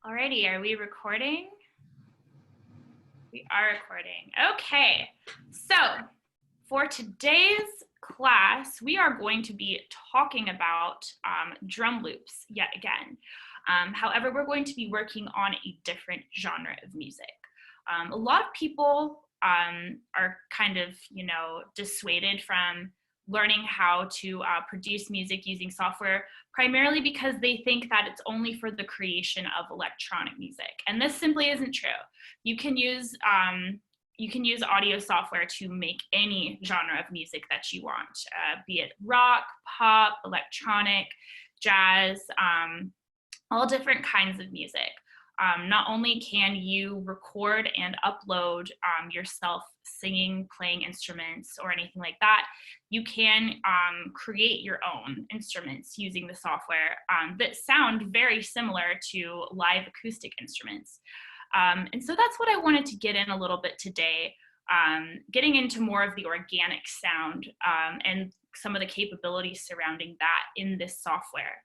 Alrighty, are we recording? We are recording. Okay, so for today's class, we are going to be talking about drum loops yet again. However, we're going to be working on a different genre of music. A lot of people are kind of, dissuaded from learning how to produce music using software, primarily because they think that it's only for the creation of electronic music. And this simply isn't true. You can use audio software to make any genre of music that you want, be it rock, pop, electronic, jazz, all different kinds of music. Not only can you record and upload yourself singing, playing instruments, or anything like that, you can create your own instruments using the software that sound very similar to live acoustic instruments. And so that's what I wanted to get in a little bit today, getting into more of the organic sound and some of the capabilities surrounding that in this software.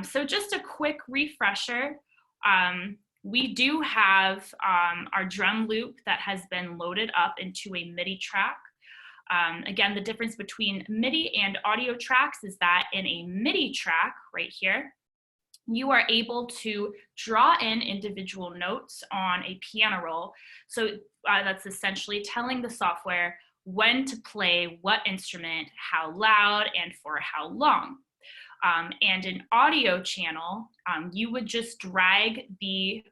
So just a quick refresher. We do have our drum loop that has been loaded up into a MIDI track. Again, the difference between MIDI and audio tracks is that in a MIDI track right here, you are able to draw in individual notes on a piano roll. So that's essentially telling the software when to play what instrument, how loud, and for how long. And an audio channel, you would just drag the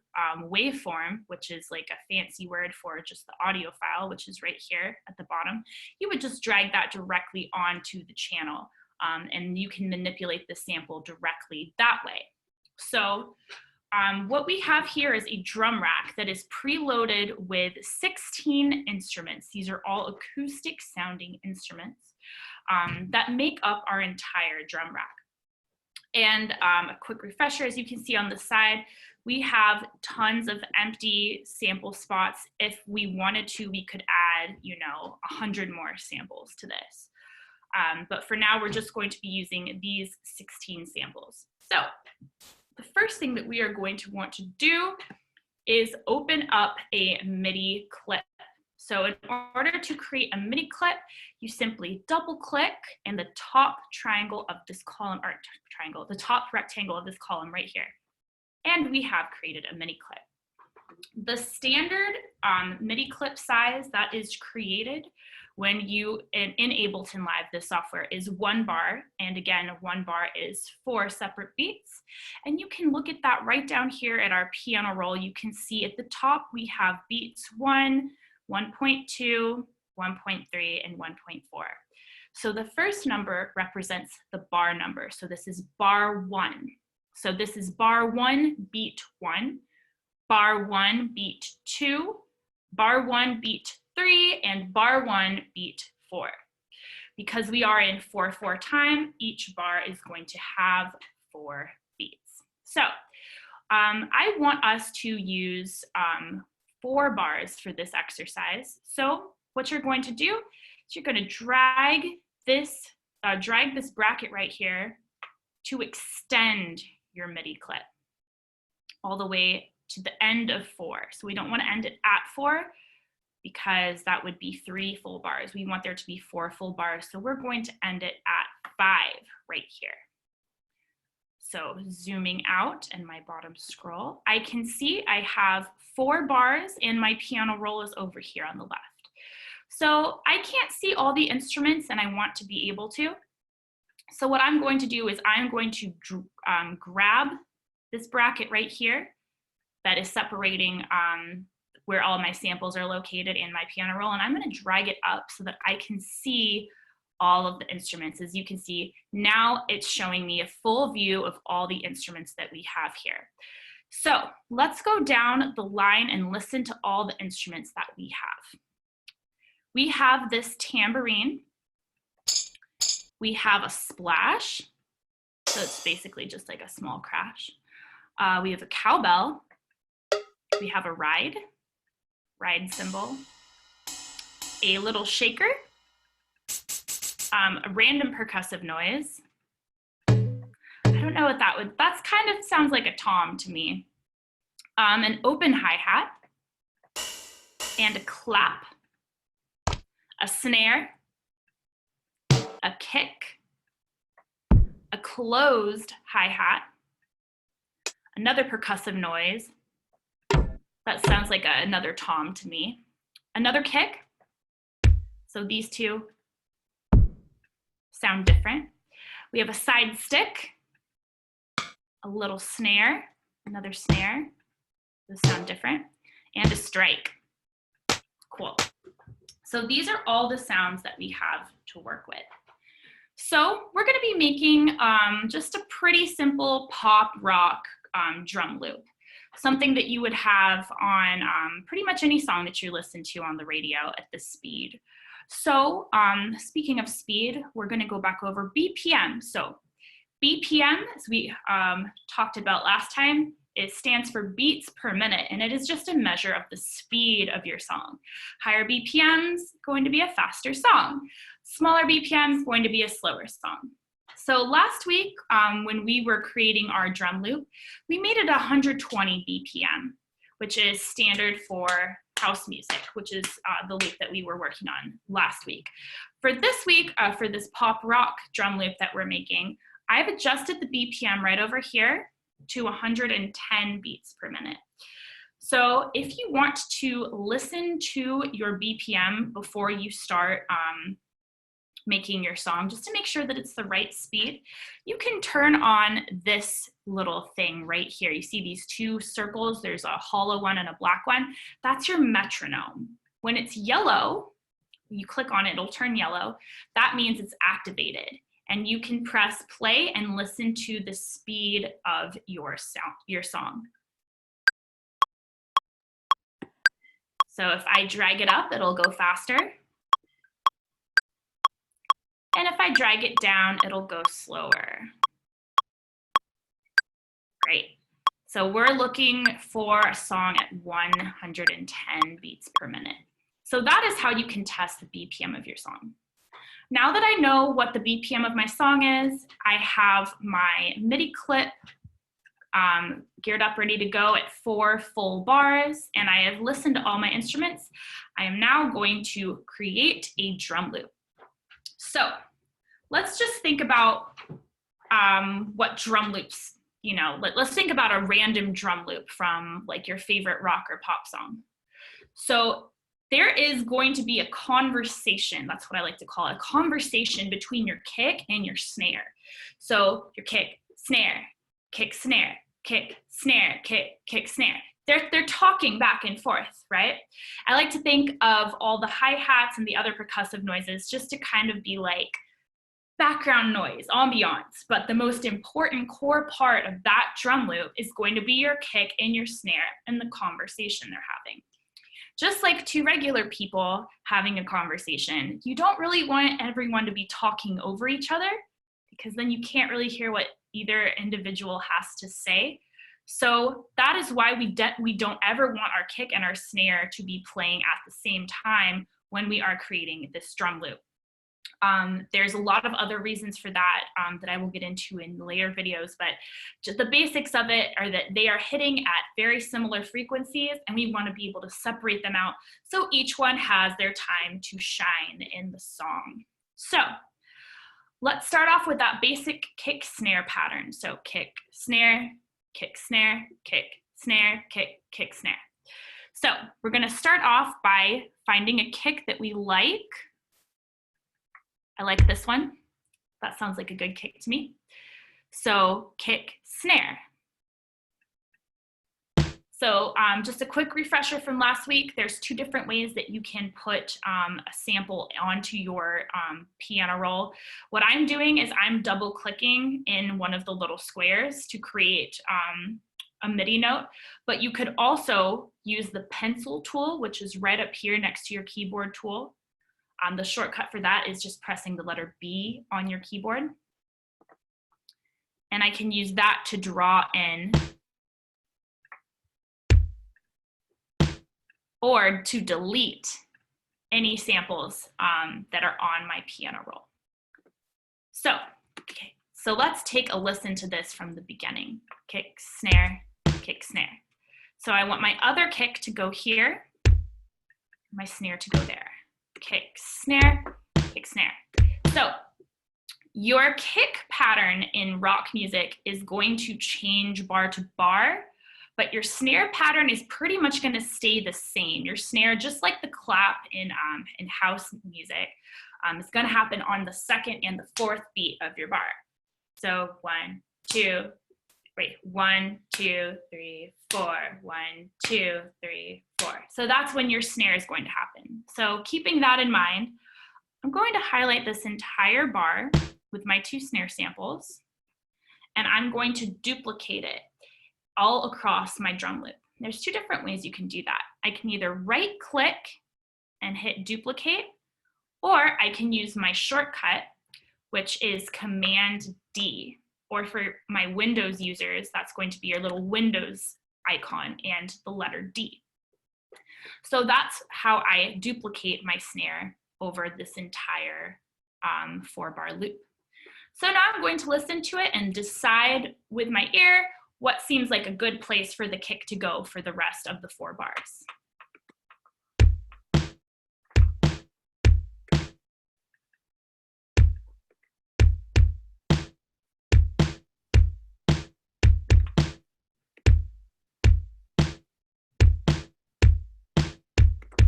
waveform, which is like a fancy word for just the audio file, which is right here at the bottom. You would just drag that directly onto the channel, and you can manipulate the sample directly that way. So what we have here is a drum rack that is preloaded with 16 instruments. These are all acoustic sounding instruments that make up our entire drum rack. And a quick refresher, as you can see on the side, we have tons of empty sample spots. If we wanted to, we could add, 100 more samples to this. But for now, we're just going to be using these 16 samples. So the first thing that we are going to want to do is open up a MIDI clip. So in order to create a MIDI clip, you simply double click in the top triangle of this column, or triangle, the top rectangle of this column right here. And we have created a MIDI clip. The standard MIDI clip size that is created when you, in Ableton Live, this software, is 1 bar. And again, 1 bar is 4 separate beats. And you can look at that right down here at our piano roll. You can see at the top, we have beats 1, 1.2, 1.3, and 1.4. So the first number represents the bar number. So this is bar 1. So this is bar 1, beat 1, bar 1, beat 2, bar 1, beat 3, and bar 1, beat 4. Because we are in 4/4 time, each bar is going to have 4 beats. So I want us to use 4 bars for this exercise. So what you're going to do is you're going to drag this bracket right here to extend your MIDI clip all the way to the end of 4. So we don't want to end it at 4 because that would be 3 full bars. We want there to be 4 full bars. So we're going to end it at 5 right here. So zooming out and my bottom scroll, I can see I have 4 bars and my piano roll is over here on the left. So I can't see all the instruments and I want to be able to. So what I'm going to do is I'm going to grab this bracket right here that is separating where all my samples are located in my piano roll, and I'm going to drag it up so that I can see all of the instruments. As you can see, now it's showing me a full view of all the instruments that we have here. So let's go down the line and listen to all the instruments that we have. We have this tambourine. We have a splash. So it's basically just like a small crash. We have a cowbell. We have a ride cymbal, a little shaker, a random percussive noise. I don't know what that would, that's kind of sounds like a tom to me. an open hi-hat, and a clap, a snare, a kick, a closed hi-hat, another percussive noise. That sounds like another tom to me. Another kick. So these two sound different. We have a side stick, a little snare, another snare. Those sound different. And a strike. Cool. So these are all the sounds that we have to work with. So we're going to be making just a pretty simple pop rock drum loop, something that you would have on pretty much any song that you listen to on the radio at this speed. So speaking of speed, we're going to go back over BPM. So BPM, as we talked about last time, it stands for beats per minute, and it is just a measure of the speed of your song. Higher BPMs, going to be a faster song. Smaller BPMs, going to be a slower song. So last week, when we were creating our drum loop, we made it 120 BPM, which is standard for house music, which is the loop that we were working on last week. For this week, for this pop rock drum loop that we're making, I've adjusted the BPM right over here to 110 beats per minute. So if you want to listen to your BPM before you start making your song, just to make sure that it's the right speed, you can turn on this little thing right here. You see these two circles, there's a hollow one and a black one. That's your metronome. When it's yellow, you click on it, it'll turn yellow. That means it's activated. And you can press play and listen to the speed of your song. So if I drag it up, it'll go faster. And if I drag it down, it'll go slower. Great. So we're looking for a song at 110 beats per minute. So that is how you can test the BPM of your song. Now that I know what the BPM of my song is, I have my MIDI clip geared up, ready to go at 4 full bars, and I have listened to all my instruments. I am now going to create a drum loop. So let's just think about what drum loops, let's think about a random drum loop from like your favorite rock or pop song. So there is going to be a conversation, that's what I like to call it, a conversation between your kick and your snare. So your kick, snare, kick, snare, kick, snare, kick, snare. They're talking back and forth, right? I like to think of all the hi-hats and the other percussive noises just to kind of be like background noise, ambiance, but the most important core part of that drum loop is going to be your kick and your snare and the conversation they're having. Just like two regular people having a conversation, you don't really want everyone to be talking over each other because then you can't really hear what either individual has to say. So that is why we don't ever want our kick and our snare to be playing at the same time when we are creating this drum loop. There's a lot of other reasons for that that I will get into in later videos, but just the basics of it are that they are hitting at very similar frequencies and we want to be able to separate them out so each one has their time to shine in the song. So let's start off with that basic kick snare pattern. So kick, snare, kick, snare, kick, snare, kick, kick, snare. So we're going to start off by finding a kick that we like. I like this one. That sounds like a good kick to me. So kick, snare. So just a quick refresher from last week, there's 2 different ways that you can put a sample onto your piano roll. What I'm doing is I'm double clicking in one of the little squares to create a MIDI note, but you could also use the pencil tool, which is right up here next to your keyboard tool. The shortcut for that is just pressing the letter B on your keyboard. And I can use that to draw in or to delete any samples that are on my piano roll. So, okay, so let's take a listen to this from the beginning. Kick, snare, kick, snare. So I want my other kick to go here, my snare to go there. Kick, snare, kick, snare. So your kick pattern in rock music is going to change bar to bar, but your snare pattern is pretty much going to stay the same. Your snare, just like the clap in house music, is going to happen on the second and the fourth beat of your bar. So 1, 2, wait, 1, 2, 3, 4, 1, 2, 3, 4. So that's when your snare is going to happen. So keeping that in mind, I'm going to highlight this entire bar with my 2 snare samples, and I'm going to duplicate it all across my drum loop. There's 2 different ways you can do that. I can either right click and hit duplicate, or I can use my shortcut, which is Command D, or for my Windows users, that's going to be your little Windows icon and the letter D. So that's how I duplicate my snare over this entire 4-bar loop. So now I'm going to listen to it and decide with my ear what seems like a good place for the kick to go for the rest of the 4 bars.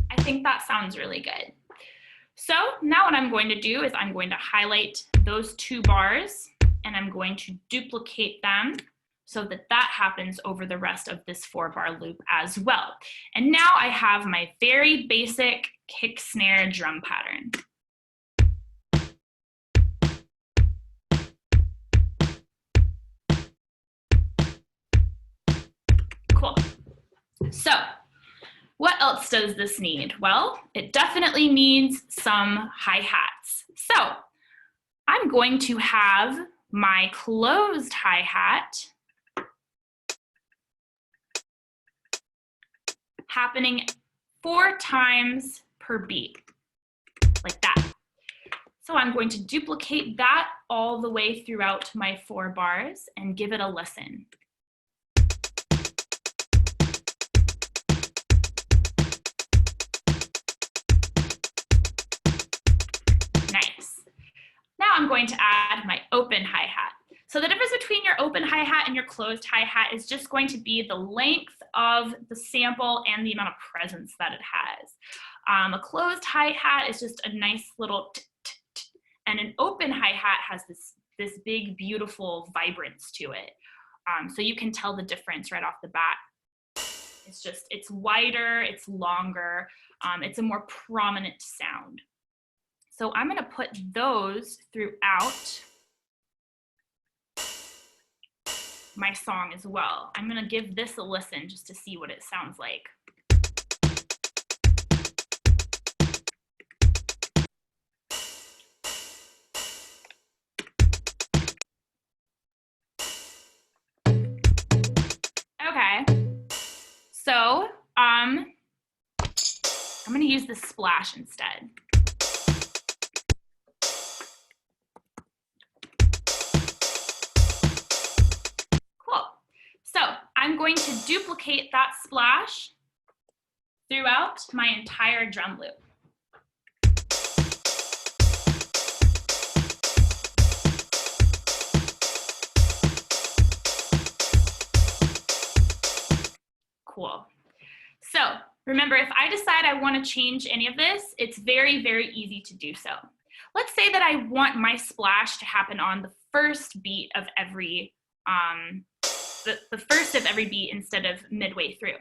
I think that sounds really good. So now what I'm going to do is I'm going to highlight those 2 bars and I'm going to duplicate them so that that happens over the rest of this 4-bar loop as well. And now I have my very basic kick snare drum pattern. Cool. So what else does this need? Well, it definitely needs some hi-hats. So I'm going to have my closed hi-hat happening 4 times per beat, like that. So I'm going to duplicate that all the way throughout my 4 bars and give it a listen. Nice. Now I'm going to add my open hi-hat. So the difference between your open hi-hat and your closed hi-hat is just going to be the length of the sample and the amount of presence that it has. A closed hi-hat is just a nice little t-t-t, and an open hi-hat has this big, beautiful vibrance to it. So you can tell the difference right off the bat. It's wider, it's longer, it's a more prominent sound. So I'm gonna put those throughout my song as well. I'm gonna give this a listen just to see what it sounds like. Okay, so I'm gonna use the splash instead. I'm going to duplicate that splash throughout my entire drum loop. Cool. So remember, if I decide I want to change any of this, it's very, very easy to do so. Let's say that I want my splash to happen on the first beat of every the first of every beat instead of midway through.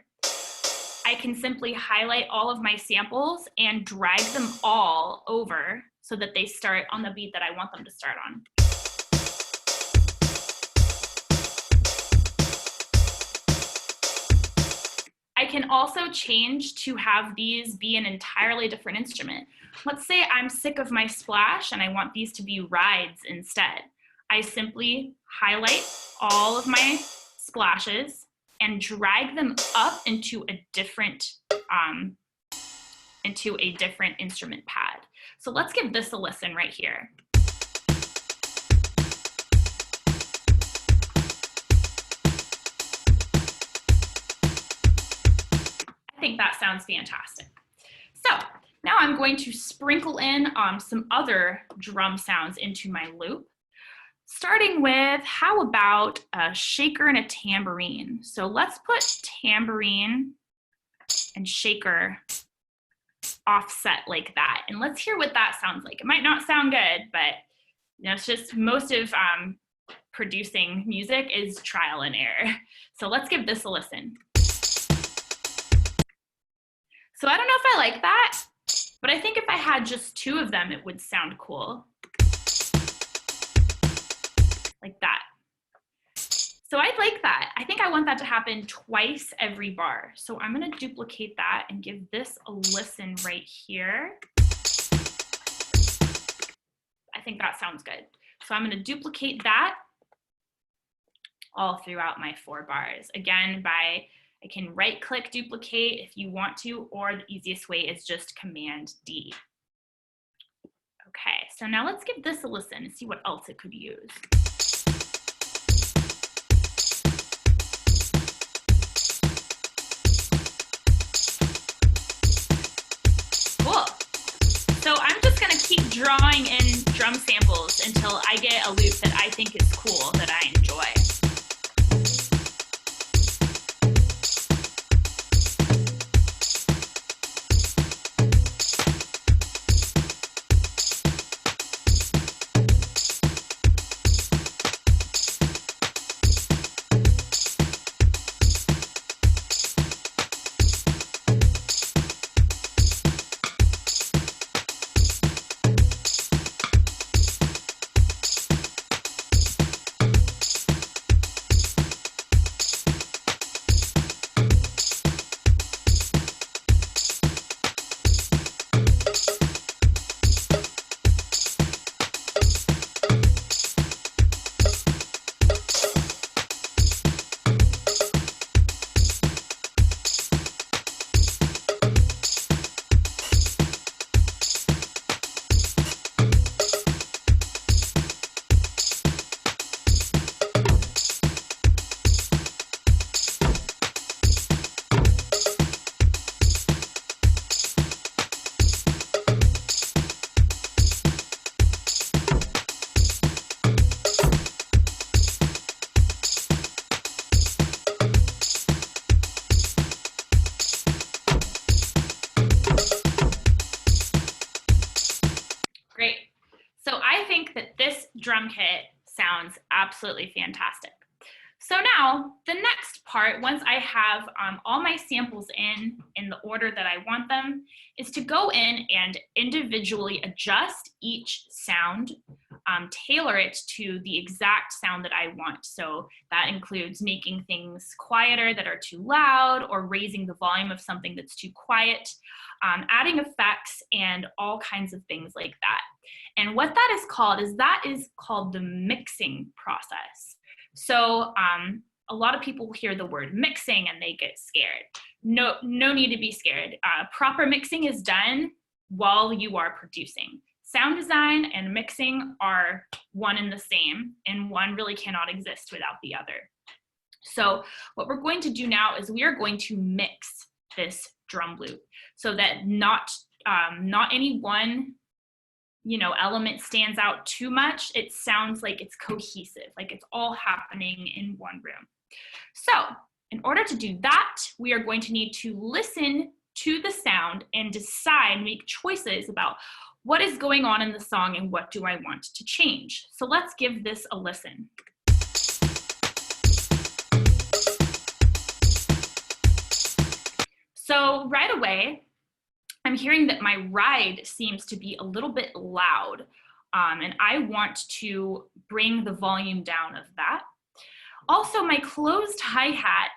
I can simply highlight all of my samples and drag them all over so that they start on the beat that I want them to start on. I can also change to have these be an entirely different instrument. Let's say I'm sick of my splash and I want these to be rides instead. I simply highlight all of my splashes and drag them up into a different instrument pad. So let's give this a listen right here. think that sounds fantastic. So now I'm going to sprinkle in some other drum sounds into my loop, starting with, how about a shaker and a tambourine? So let's put tambourine and shaker offset like that, and let's hear what that sounds like. It might not sound good, but you know, it's just most of producing music is trial and error. So let's give this a listen. So I don't know if I like that, but I think if I had just two of them, it would sound cool. Like that. So I like that. I think I want that to happen twice every bar. So I'm gonna duplicate that and give this a listen right here. I think that sounds good. So I'm gonna duplicate that all throughout my 4 bars. Again, I can right click duplicate if you want to, or the easiest way is just Command D. Okay, so now let's give this a listen and see what else it could use. Cool. So I'm just gonna keep drawing in drum samples until I get a loop that I think is cool, that I enjoy. Great. So I think that this drum kit sounds absolutely fantastic. So now the next part, once I have all my samples in the order that I want them, is to go in and individually adjust each sound, tailor it to the exact sound that I want. So that includes making things quieter that are too loud, or raising the volume of something that's too quiet, adding effects, and all kinds of things like that. And what that is called the mixing process. So a lot of people hear the word mixing and they get scared. No need to be scared. Proper mixing is done while you are producing. Sound design and mixing are one and the same, and one really cannot exist without the other. So what we're going to do now is we are going to mix this drum loop so that not any one element stands out too much. It sounds like it's cohesive, like it's all happening in one room. So in order to do that, we are going to need to listen to the sound and decide, make choices about what is going on in the song and what do I want to change. So let's give this a listen. So right away, I'm hearing that my ride seems to be a little bit loud, and I want to bring the volume down of that. Also, my closed hi-hat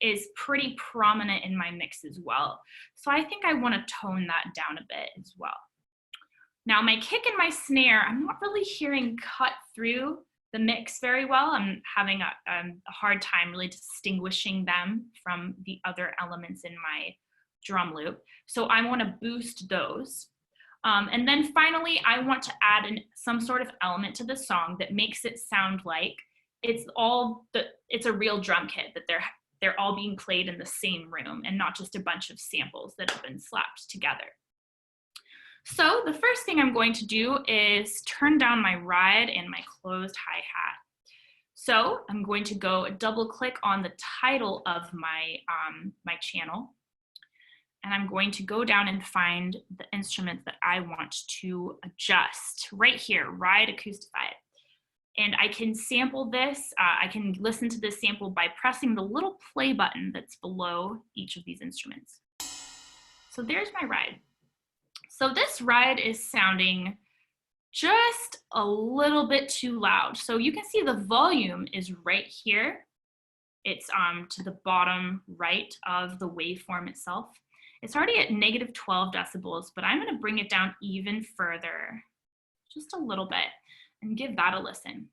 is pretty prominent in my mix as well, so I think I want to tone that down a bit as well. Now, my kick and my snare, I'm not really hearing cut through the mix very well. I'm having a hard time really distinguishing them from the other elements in my drum loop. So I want to boost those. And then finally, I want to add in some sort of element to the song that makes it sound like it's a real drum kit, that they're all being played in the same room and not just a bunch of samples that have been slapped together. So the first thing I'm going to do is turn down my ride and my closed hi-hat. So I'm going to go double click on the title of my, my channel, and I'm going to go down and find the instrument that I want to adjust right here, ride acoustify. And I can sample this, I can listen to this sample by pressing the little play button that's below each of these instruments. So there's my ride. So this ride is sounding just a little bit too loud. So you can see the volume is right here. It's to the bottom right of the waveform itself. It's already at -12 decibels, but I'm gonna bring it down even further, just a little bit, and give that a listen.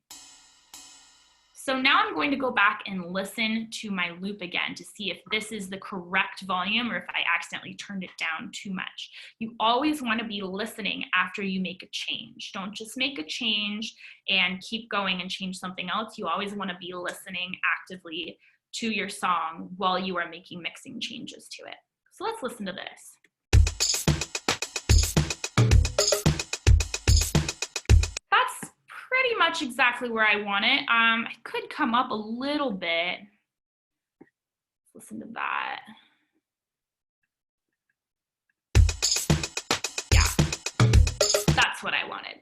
So now I'm going to go back and listen to my loop again to see if this is the correct volume or if I accidentally turned it down too much. You always want to be listening after you make a change. Don't just make a change and keep going and change something else. You always want to be listening actively to your song while you are making mixing changes to it. So let's listen to this. That's pretty much exactly where I want it. I could come up a little bit. Let's listen to that. Yeah, that's what I wanted.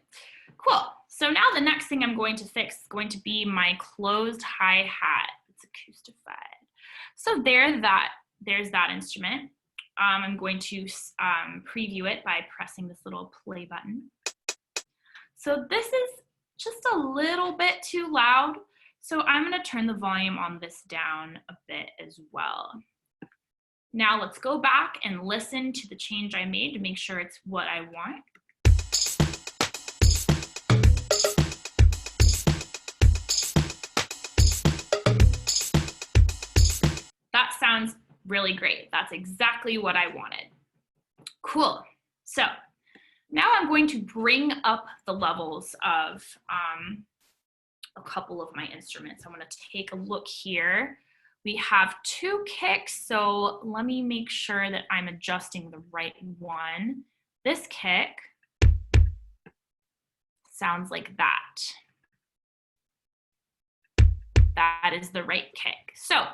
Cool. So now the next thing I'm going to fix is going to be my closed hi-hat. It's acoustified. So there's that instrument. I'm going to preview it by pressing this little play button. So this is just a little bit too loud. So I'm going to turn the volume on this down a bit as well. Now let's go back and listen to the change I made to make sure it's what I want. That sounds really great. That's exactly what I wanted. Cool. So now I'm going to bring up the levels of a couple of my instruments. I'm going to take a look here. We have 2 kicks, so let me make sure that I'm adjusting the right one. This kick sounds like that. That is the right kick. So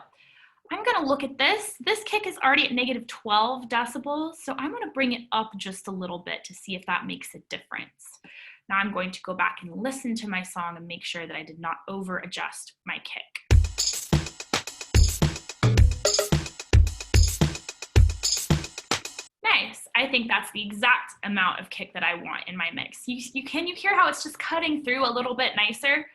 I'm going to look at this. This kick is already at -12 decibels, so I'm going to bring it up just a little bit to see if that makes a difference. Now I'm going to go back and listen to my song and make sure that I did not over adjust my kick. Nice. I think that's the exact amount of kick that I want in my mix. Can you hear how it's just cutting through a little bit nicer?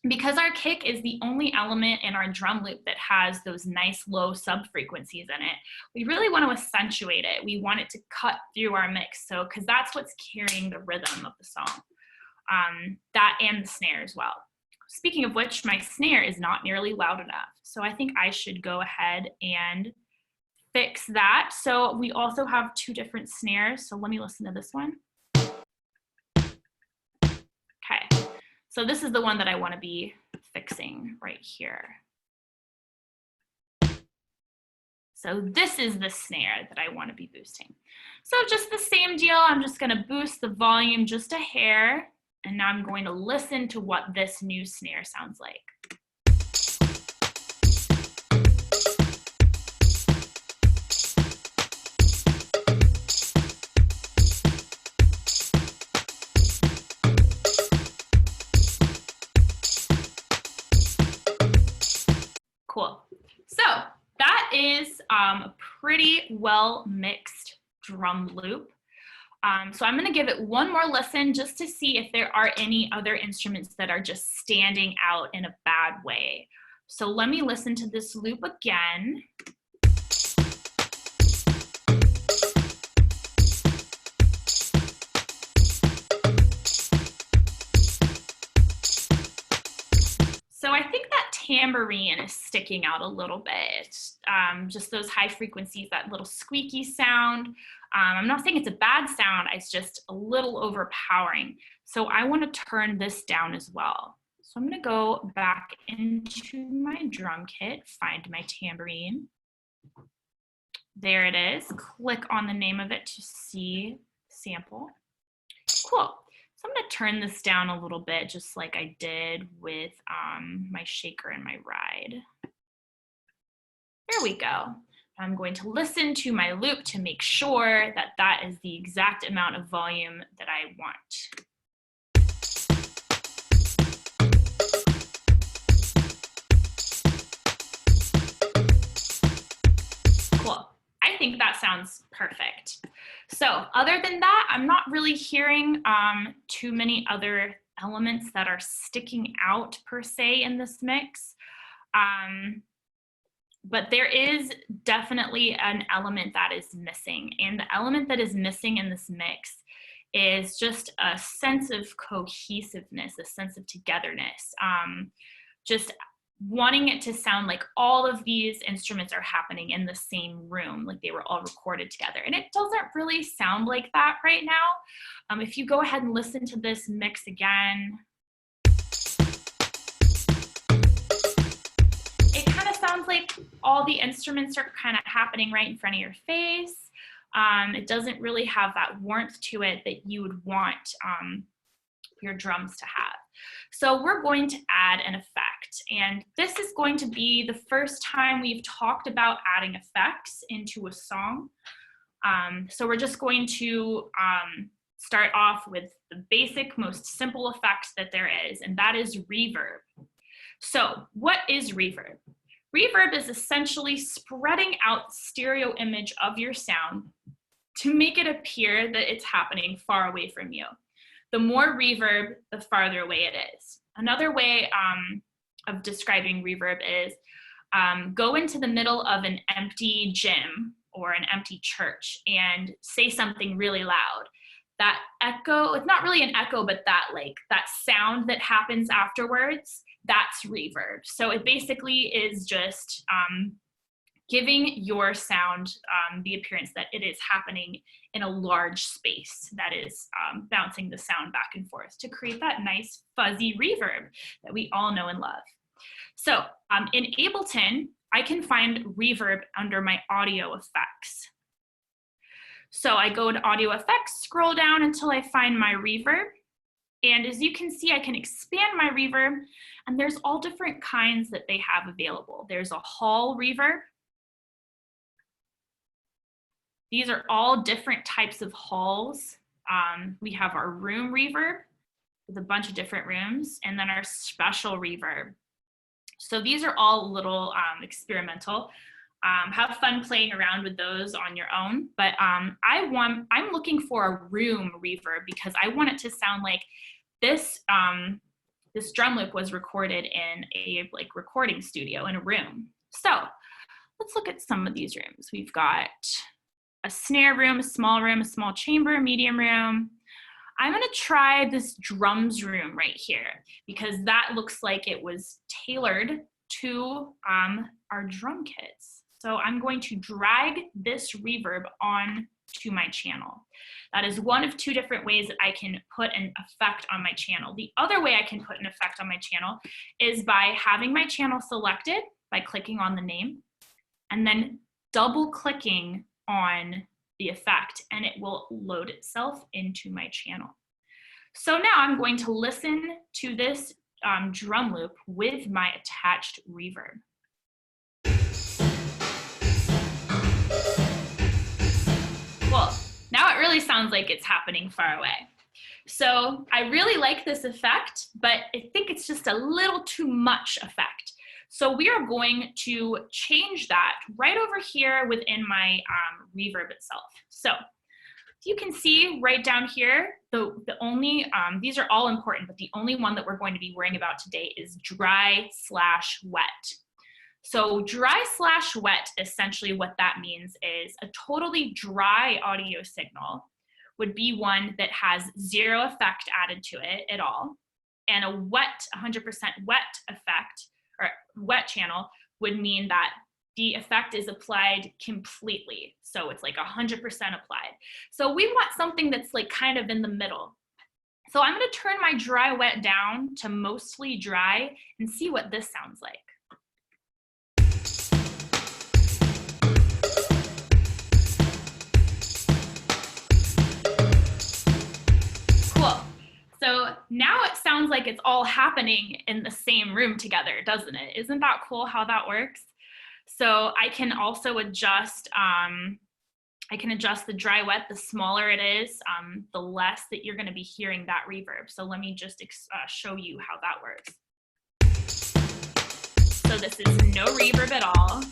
Because our kick is the only element in our drum loop that has those nice low sub-frequencies in it, we really want to accentuate it. We want it to cut through our mix, so because that's what's carrying the rhythm of the song. That and the snare as well. Speaking of which, my snare is not nearly loud enough, so I think I should go ahead and fix that. So we also have 2 different snares, so let me listen to this one. Okay. So this is the one that I want to be fixing right here. So this is the snare that I want to be boosting. So just the same deal, I'm just going to boost the volume just a hair, and now I'm going to listen to what this new snare sounds like. Cool. So that is a pretty well mixed drum loop. So I'm going to give it one more listen just to see if there are any other instruments that are just standing out in a bad way. So let me listen to this loop again. So I think that tambourine is sticking out a little bit. Just those high frequencies, that little squeaky sound. I'm not saying it's a bad sound, it's just a little overpowering. So I want to turn this down as well. So I'm gonna go back into my drum kit, find my tambourine. There it is. Click on the name of it to see sample. Cool. So I'm gonna turn this down a little bit, just like I did with my shaker and my ride. There we go. I'm going to listen to my loop to make sure that that is the exact amount of volume that I want. Cool. I think that sounds perfect. So other than that, I'm not really hearing too many other elements that are sticking out per se in this mix. But there is definitely an element that is missing. And the element that is missing in this mix is just a sense of cohesiveness, a sense of togetherness. Just wanting it to sound like all of these instruments are happening in the same room, like they were all recorded together. And it doesn't really sound like that right now. If you go ahead and listen to this mix again, it kind of sounds like all the instruments are kind of happening right in front of your face. It doesn't really have that warmth to it that you would want your drums to have. So we're going to add an effect, and this is going to be the first time we've talked about adding effects into a song. So we're just going to start off with the basic, most simple effect that there is, and that is reverb. So what is reverb? Reverb is essentially spreading out the stereo image of your sound to make it appear that it's happening far away from you. The more reverb, the farther away it is. Another way of describing reverb is go into the middle of an empty gym or an empty church and say something really loud. That echo, it's not really an echo, but that sound that happens afterwards, that's reverb. So it basically is just giving your sound the appearance that it is happening in a large space that is bouncing the sound back and forth to create that nice fuzzy reverb that we all know and love. So in Ableton, I can find reverb under my audio effects. So I go to audio effects, scroll down until I find my reverb. And as you can see, I can expand my reverb, and there's all different kinds that they have available. There's a hall reverb. These are all different types of halls. We have our room reverb with a bunch of different rooms, and then our special reverb. So these are all a little experimental. Have fun playing around with those on your own. But I'm looking for a room reverb because I want it to sound like this this drum loop was recorded in a recording studio in a room. So let's look at some of these rooms. We've got a snare room, a small chamber, a medium room. I'm gonna try this drums room right here because that looks like it was tailored to our drum kits. So I'm going to drag this reverb on to my channel. That is one of two different ways that I can put an effect on my channel. The other way I can put an effect on my channel is by having my channel selected by clicking on the name and then double clicking on the effect, and it will load itself into my channel. So now I'm going to listen to this drum loop with my attached reverb. Cool. Now it really sounds like it's happening far away. So I really like this effect, but I think it's just a little too much effect. So we are going to change that right over here within my reverb itself. So you can see right down here, the only, these are all important, but the only one that we're going to be worrying about today is dry/wet. So dry/wet, essentially what that means is a totally dry audio signal would be one that has zero effect added to it at all. And a wet, 100% wet effect, or wet channel, would mean that the effect is applied completely. So it's like 100% applied. So we want something that's like kind of in the middle. So I'm going to turn my dry wet down to mostly dry and see what this sounds like. Cool. So now it sounds like it's all happening in the same room together, doesn't it? Isn't that cool how that works? So I can also adjust, the dry wet. The smaller it is, the less that you're going to be hearing that reverb. So let me just show you how that works. So this is no reverb at all.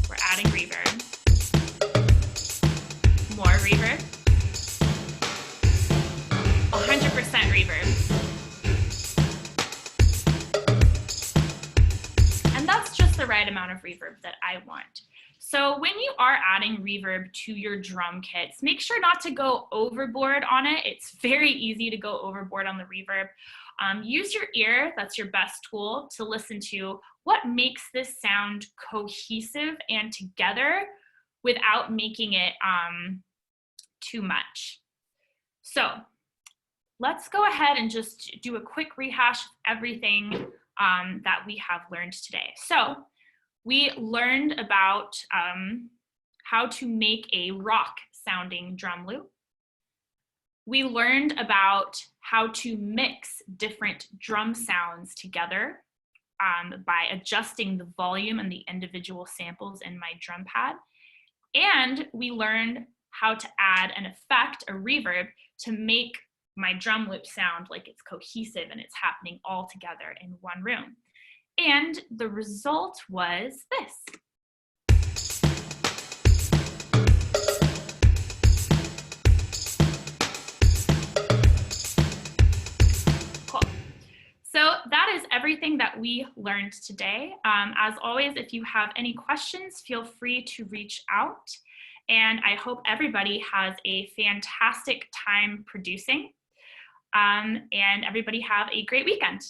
We're adding reverb. More reverb. 100% reverb. And that's just the right amount of reverb that I want. So when you are adding reverb to your drum kits, make sure not to go overboard on it. It's very easy to go overboard on the reverb. Use your ear, that's your best tool, to listen to what makes this sound cohesive and together without making it too much. So let's go ahead and just do a quick rehash of everything that we have learned today. So we learned about how to make a rock sounding drum loop. We learned about how to mix different drum sounds together by adjusting the volume and the individual samples in my drum pad. And we learned how to add an effect, a reverb, to make my drum loop sound like it's cohesive and it's happening all together in one room. And the result was this. Cool. So that is everything that we learned today. As always, if you have any questions, feel free to reach out. And I hope everybody has a fantastic time producing. And everybody have a great weekend.